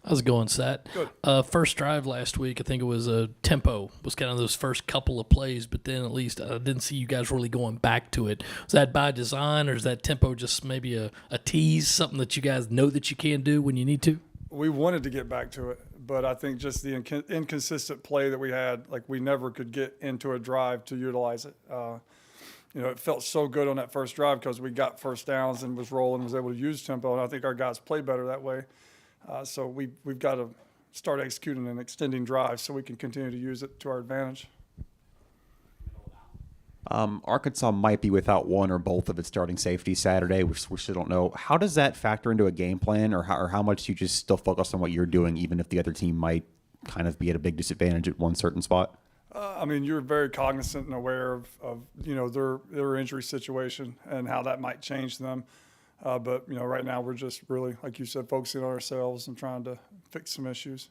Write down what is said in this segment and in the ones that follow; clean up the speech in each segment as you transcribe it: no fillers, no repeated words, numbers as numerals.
How's it going, Sat? Good. First drive last week, I think it was tempo was kind of those first couple of plays, but then at least I didn't see you guys really going back to it. Was that by design, or is that tempo just maybe a tease, something that you guys know that you can do when you need to? We wanted to get back to it, but I think just the inconsistent play that we had, like we never could get into a drive to utilize it. It felt so good on that first drive because we got first downs and was rolling, was able to use tempo, and I think our guys played better that way. So we've got to start executing and extending drives so we can continue to use it to our advantage. Arkansas might be without one or both of its starting safeties Saturday. We still don't know. How does that factor into a game plan, or how much do you just still focus on what you're doing, even if the other team might kind of be at a big disadvantage at one certain spot? You're very cognizant and aware of their injury situation and how that might change them. But right now we're just really, like you said, focusing on ourselves and trying to fix some issues.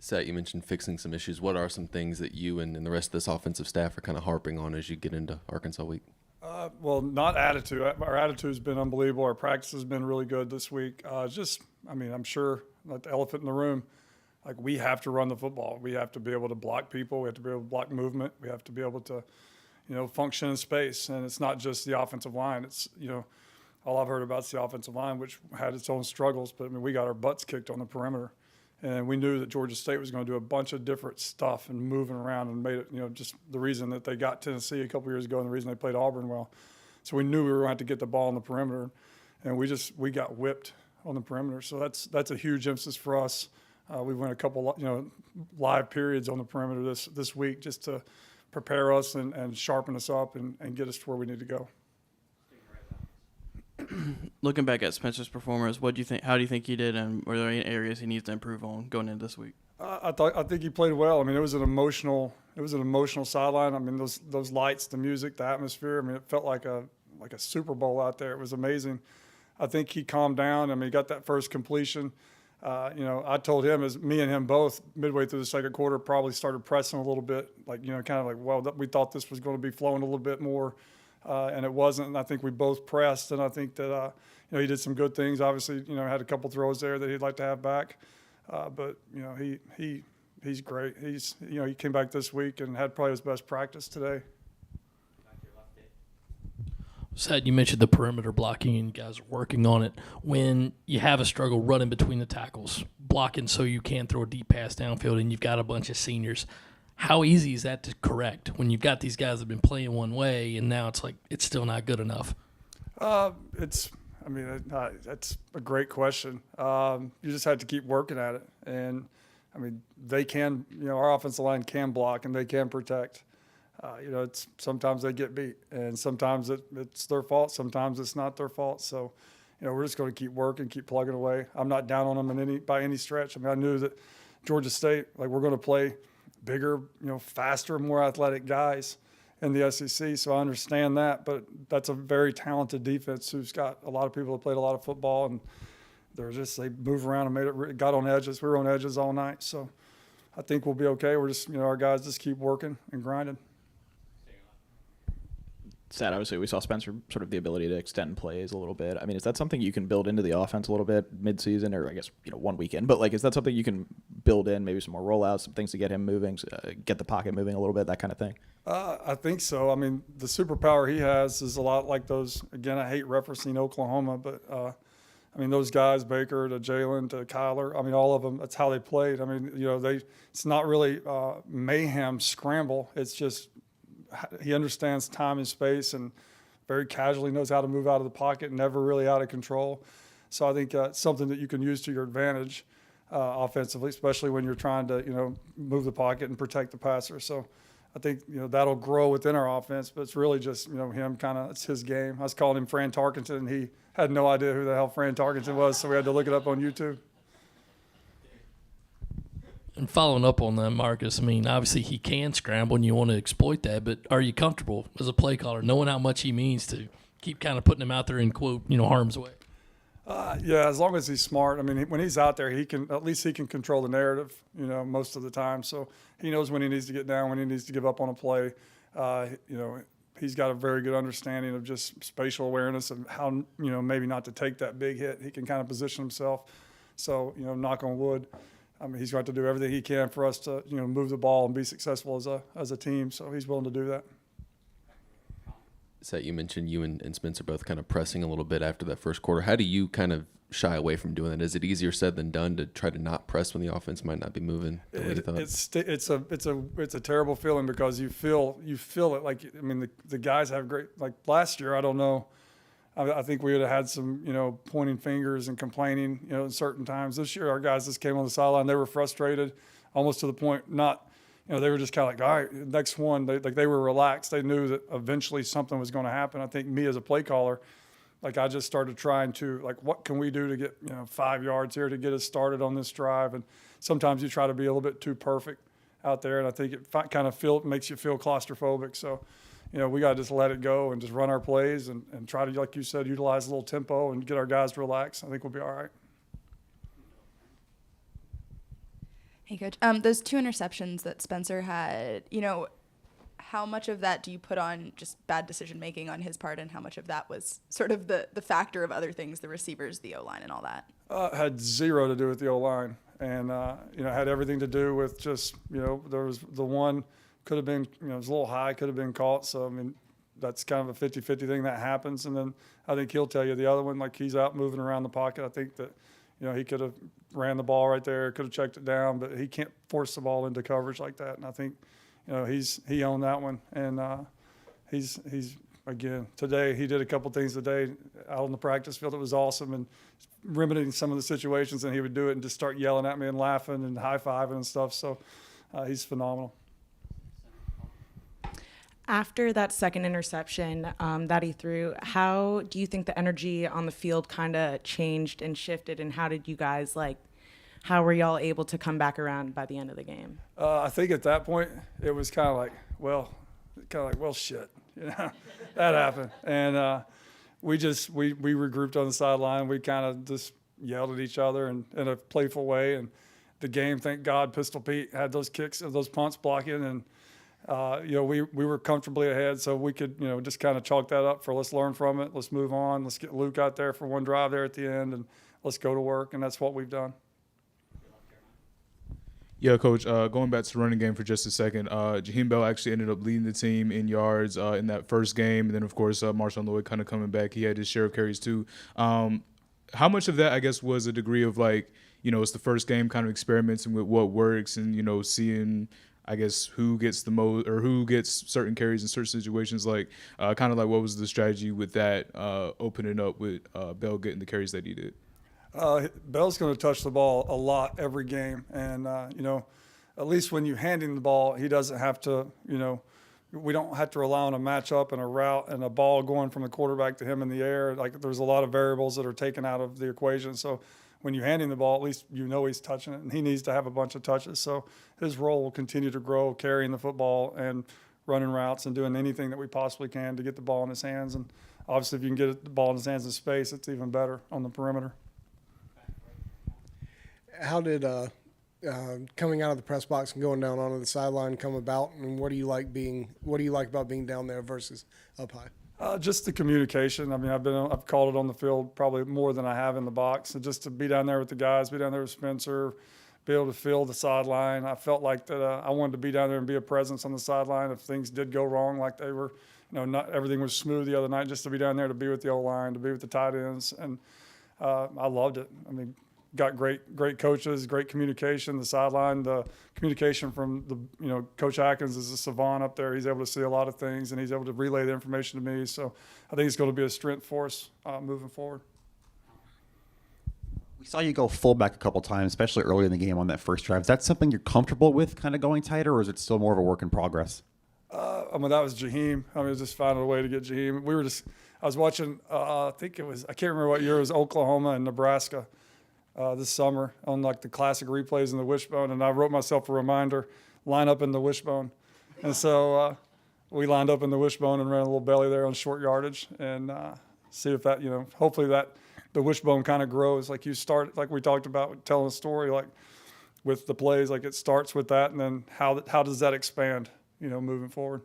Sat, you mentioned fixing some issues. What are some things that you and the rest of this offensive staff are kind of harping on as you get into Arkansas week? Well, not attitude. Our attitude's been unbelievable. Our practice has been really good this week. I'm sure like the elephant in the room, like we have to run the football. We have to be able to block people. We have to be able to block movement. We have to be able to, function in space. And it's not just the offensive line. It's, all I've heard about is the offensive line, which had its own struggles. But, we got our butts kicked on the perimeter. And we knew that Georgia State was going to do a bunch of different stuff and moving around and made it, just the reason that they got Tennessee a couple years ago and the reason they played Auburn well. So we knew we were going to have to get the ball on the perimeter. And we got whipped on the perimeter. So that's a huge emphasis for us. We went a couple, live periods on the perimeter this week just to prepare us and sharpen us up and get us to where we need to go. Looking back at Spencer's performance, what do you think? How do you think he did, and were there any areas he needs to improve on going into this week? I think he played well. It was an emotional sideline. Those lights, the music, the atmosphere. It felt like a Super Bowl out there. It was amazing. I think he calmed down. He got that first completion. I told him, as me and him both, midway through the second quarter, probably started pressing a little bit, we thought this was going to be flowing a little bit more, and it wasn't. And I think we both pressed, and I think that, he did some good things. Obviously, had a couple throws there that he'd like to have back. But he's great. He came back this week and had probably his best practice today. Sad, you mentioned the perimeter blocking and you guys are working on it. When you have a struggle running between the tackles, blocking so you can throw a deep pass downfield and you've got a bunch of seniors, how easy is that to correct when you've got these guys that have been playing one way and now it's still not good enough? That's a great question. You just have to keep working at it. And, they can, our offensive line can block and they can protect. Sometimes they get beat, and sometimes it's their fault. Sometimes it's not their fault. So, we're just going to keep working, keep plugging away. I'm not down on them by any stretch. I knew that Georgia State, we're going to play bigger, faster, more athletic guys in the SEC. So I understand that, but that's a very talented defense who's got a lot of people that played a lot of football, and they move around and got on edges. We were on edges all night. So I think we'll be okay. We're just, our guys just keep working and grinding. Sad, obviously, we saw Spencer sort of the ability to extend plays a little bit. Is that something you can build into the offense a little bit midseason, or I guess, one weekend? But, is that something you can build in, maybe some more rollouts, some things to get him moving, get the pocket moving a little bit, that kind of thing? I think so. The superpower he has is a lot like those. Again, I hate referencing Oklahoma, but, those guys, Baker to Jalen to Kyler, all of them, that's how they played. It's not really mayhem scramble. It's just he understands time and space and very casually knows how to move out of the pocket, never really out of control. So I think it's something that you can use to your advantage offensively, especially when you're trying to, move the pocket and protect the passer. So I think, that'll grow within our offense, but it's really just, him it's his game. I was calling him Fran Tarkenton, and he had no idea who the hell Fran Tarkenton was, so we had to look it up on YouTube. And following up on that, Marcus, obviously he can scramble and you want to exploit that, but are you comfortable as a play caller knowing how much he means to keep kind of putting him out there in, quote, harm's way? Yeah, as long as he's smart. When he's out there, he can control the narrative, most of the time. So he knows when he needs to get down, when he needs to give up on a play. he's got a very good understanding of just spatial awareness and how, maybe not to take that big hit. He can kind of position himself. So, knock on wood, I mean, he's got to do everything he can for us to, move the ball and be successful as a team. So he's willing to do that. So you mentioned you and Spencer both kind of pressing a little bit after that first quarter. How do you kind of shy away from doing that? Is it easier said than done to try to not press when the offense might not be moving the way you thought? It's a terrible feeling because you feel it. Like, I mean, the guys have great, like last year, I don't know. I think we would have had some, pointing fingers and complaining, in certain times. This year, our guys just came on the sideline. They were frustrated, almost to the point they were just kind of like, all right, next one. They were relaxed. They knew that eventually something was going to happen. I think me as a play caller, I just started trying to, what can we do to get, 5 yards here to get us started on this drive? And sometimes you try to be a little bit too perfect out there, and I think it kind of makes you feel claustrophobic. So, we got to just let it go and just run our plays and try to, like you said, utilize a little tempo and get our guys to relax. I think we'll be all right. Hey, Coach. Those 2 interceptions that Spencer had, how much of that do you put on just bad decision-making on his part, and how much of that was sort of the factor of other things, the receivers, the O-line, and all that? Had zero to do with the O-line. And, had everything to do with just, there was the one could have been, it was a little high, could have been caught. So, I mean, that's kind of a 50-50 thing that happens. And then I think he'll tell you the other one, he's out moving around the pocket. I think that, he could have ran the ball right there, could have checked it down, but he can't force the ball into coverage like that. And I think, he owned that one. And he's again, today, he did a couple things today out on the practice field. It was awesome, and remedying some of the situations, and he would do it and just start yelling at me and laughing and high-fiving and stuff. So he's phenomenal. After that second interception that he threw, how do you think the energy on the field kind of changed and shifted, and how did you guys how were y'all able to come back around by the end of the game? I think at that point it was kind of like, well, shit, that happened, and we regrouped on the sideline. We kind of just yelled at each other in a playful way, and the game, thank God, Pistol Pete had those kicks, those punts blocking, and we were comfortably ahead, so we could, just kind of chalk that up for let's learn from it, let's move on, let's get Luke out there for one drive there at the end, and let's go to work, and that's what we've done. Yeah, Coach, going back to the running game for just a second, Jaheim Bell actually ended up leading the team in yards in that first game, and then, of course, Marshawn Lloyd kind of coming back. He had his share of carries too. How much of that, I guess, was a degree of it's the first game, kind of experimenting with what works and, seeing – I guess who gets the most or who gets certain carries in certain situations, kind of what was the strategy with that opening up with Bell getting the carries that he did? Bell's going to touch the ball a lot every game. And, at least when you're handing the ball, he doesn't have to, we don't have to rely on a matchup and a route and a ball going from the quarterback to him in the air. There's a lot of variables that are taken out of the equation. So when you're handing the ball, at least he's touching it, and he needs to have a bunch of touches. So his role will continue to grow, carrying the football and running routes and doing anything that we possibly can to get the ball in his hands. And obviously, if you can get the ball in his hands in space, it's even better on the perimeter. How did coming out of the press box and going down onto the sideline come about, and what do you like about being down there versus up high? Just the communication. I mean, I've called it on the field probably more than I have in the box. And just to be down there with the guys, be down there with Spencer, be able to feel the sideline. I felt like that I wanted to be down there and be a presence on the sideline if things did go wrong, like they were, not everything was smooth the other night. Just to be down there to be with the O-line, to be with the tight ends, and I loved it. I mean, got great coaches, great communication. The sideline, the communication from Coach Atkins is a savant up there. He's able to see a lot of things, and he's able to relay the information to me. So I think it's going to be a strength for us moving forward. We saw you go fullback a couple times, especially early in the game on that first drive. Is that something you're comfortable with, kind of going tighter, or is it still more of a work in progress? That was Jaheim. Just finding a way to get Jaheim. I was watching, I can't remember what year it was, Oklahoma and Nebraska. This summer on the classic replays in the wishbone, and I wrote myself a reminder, line up in the wishbone. And so we lined up in the wishbone and ran a little belly there on short yardage, and see if that, hopefully that the wishbone kind of grows. You start, like we talked about, telling a story, with the plays, it starts with that, and then how does that expand, moving forward.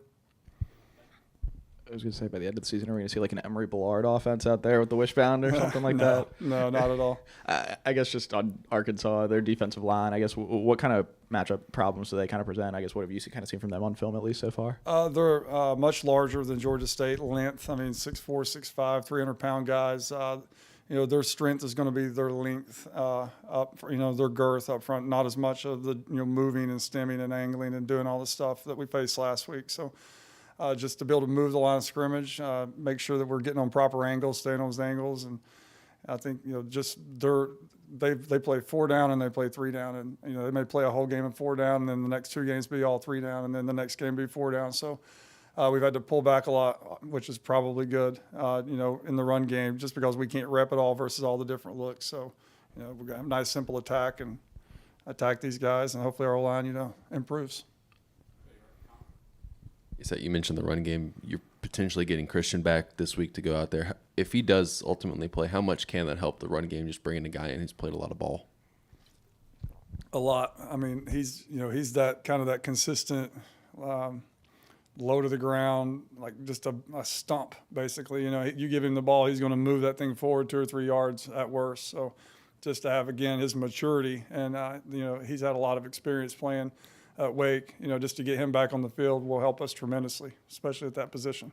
I was going to say, by the end of the season, are we going to see like an Emery Ballard offense out there with the wishbound or something like that? No, not at all. I guess just on Arkansas, their defensive line, I guess what kind of matchup problems do they kind of present? I guess what have you kind of seen from them on film at least so far? They're much larger than Georgia State. Length, I mean, 6'4", 6'5", 300-pound guys. Their strength is going to be their length up, their girth up front, not as much of the, moving and stemming and angling and doing all the stuff that we faced last week. So just to be able to move the line of scrimmage, make sure that we're getting on proper angles, staying on those angles. And I think, they play 4 down and they play 3 down. And, they may play a whole game of 4 down and then the next 2 games be all 3 down and then the next game be 4 down. So we've had to pull back a lot, which is probably good, in the run game, just because we can't rep it all versus all the different looks. So, we've got a nice, simple attack and attack these guys, and hopefully our line, improves. You mentioned the run game. You're potentially getting Christian back this week to go out there. If he does ultimately play, how much can that help the run game, just bringing a guy in who's played a lot of ball? A lot. I mean, he's that kind of that consistent low to the ground, like just a stump, basically. You give him the ball, he's going to move that thing forward 2 or 3 yards at worst. So just to have, again, his maturity, and, he's had a lot of experience playing at Wake, just to get him back on the field will help us tremendously, especially at that position.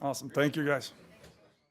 Awesome. Thank you, guys.